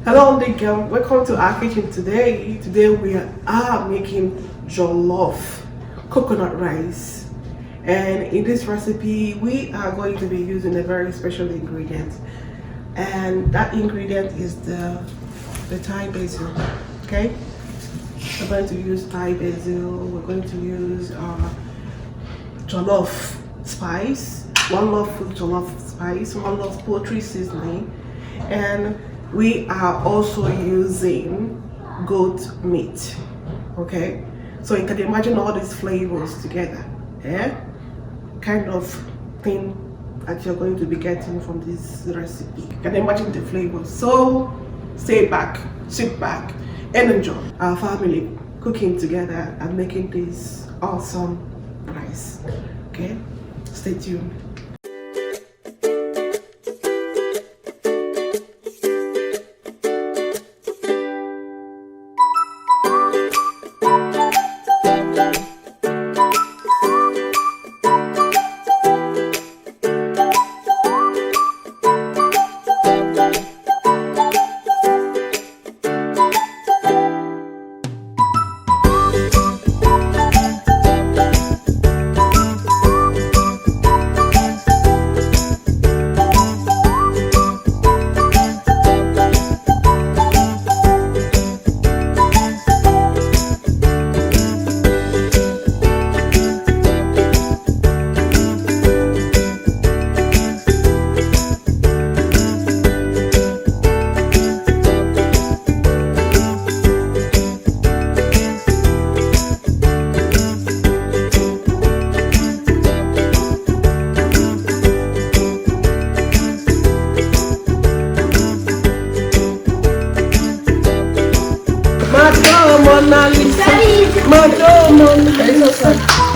Hello Lincoln, welcome to our kitchen today. Today we are making jollof coconut rice, and in this recipe we are going to be using a very special ingredient, and that ingredient is the Thai basil. Okay, we're going to use Thai basil. We're going to use jollof spice, 1 love food jollof spice, 1 love poultry seasoning, and we are also using goat meat. Okay, so you can imagine all these flavors together, kind of thing that you're going to be getting from this recipe. You can imagine the flavors. So sit back and enjoy our family cooking together and making this awesome rice. Okay, stay tuned. Mona Lisa. Madonna.